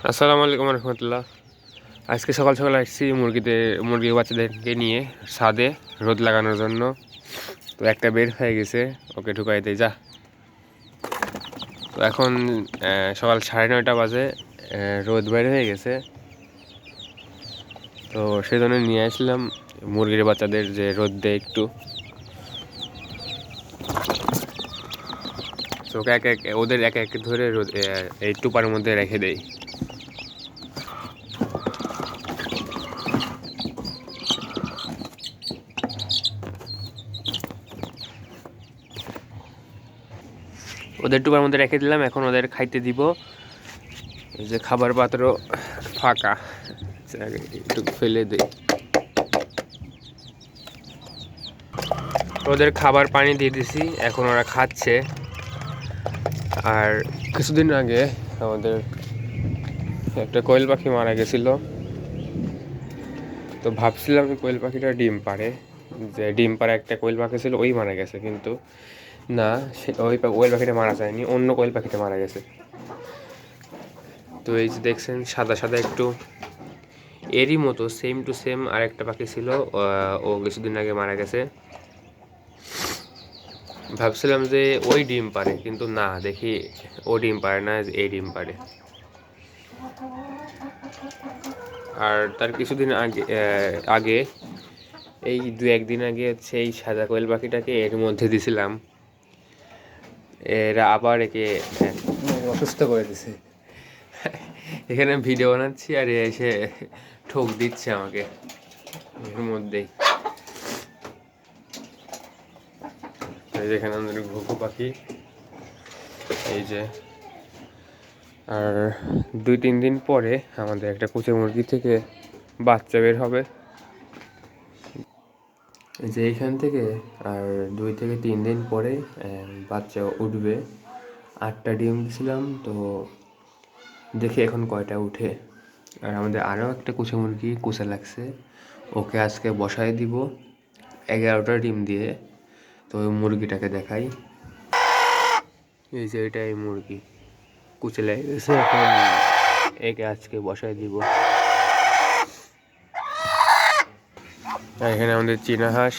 আসসালামু আলাইকুম রহমতুল্লাহ। আজকে সকাল সকাল আসছি মুরগির বাচ্চাদেরকে নিয়ে ছাদে রোদ লাগানোর জন্য। তো একটা বের হয়ে গেছে, ওকে ঢুকাই দেয় যা। তো এখন সকাল 9:30 বাজে, রোদ বের হয়ে গেছে। তো সেই জন্য নিয়ে আসলাম মুরগির বাচ্চাদের, যে রোদ দেয় একটু। তো ওকে ওদের এক এক ধরে রোদ এই টুপার মধ্যে রেখে দেয়। ওদের টুপার মধ্যে রেখে দিলাম, এখন ওদের খাইতে দিব। এই যে খাবার পাত্র ফাঁকা, একটু ফেলে দিই। ওদের খাবার পানি দিয়ে দিছি, এখন ওরা খাচ্ছে। আর কিছুদিন আগে আমাদের একটা কোয়েল পাখি মারা গেছিল। তো ভাবছিলাম কোয়েল পাখিটা ডিম পাড়ে, যে ডিম পাড়া একটা কোয়েল পাখি ছিল, ওই মারা গেছে। কিন্তু না, ওই কোয়েল পাখিটা মারা যায়নি, অন্য কোয়েল পাখিটা মারা গেছে। তো এই যে দেখছেন সাদা সাদা একটু এরই মতো সেম টু সেম আরেকটা পাখি ছিল, ও কিছুদিন আগে মারা গেছে। ভাবছিলাম যে ওই ডিম পারে, কিন্তু না, দেখি ও ডিম পারে না, এই ডিম পারে। আর তার কিছুদিন আগে আগে এই 2-1 দিন আগে হচ্ছে এই সাদা কোয়েল পাখিটাকে এর মধ্যে দিছিলাম। এরা আবার একে অসুস্থ করে দিছে। এখানে ভিডিও বানাচ্ছি আর এসে ঠোক দিচ্ছে আমাকে এর মধ্যেই। যেখানে আমাদের ঘুঘু পাখি, এই যে। আর 2-3 দিন পরে আমাদের একটা কুচে মুরগি থেকে বাচ্চা বের হবে, যে এইখান থেকে। আর 2 থেকে 3 দিন পরে বাচ্চা উঠবে। 8টা ডিম দিয়েছিলাম, তো দেখি এখন কয়টা উঠে। আর আমাদের আরও একটা কুচে মুরগি কুচে লাগছে, ওকে আজকে বসায় দিব 11টা ডিম দিয়ে। তো ওই মুরগিটাকে দেখাই। এই যে এটা এই মুরগি কুচে লেগে গেছে, এখন একে আজকে বসায় দিব। আর এখানে আমাদের চীনা হাঁস,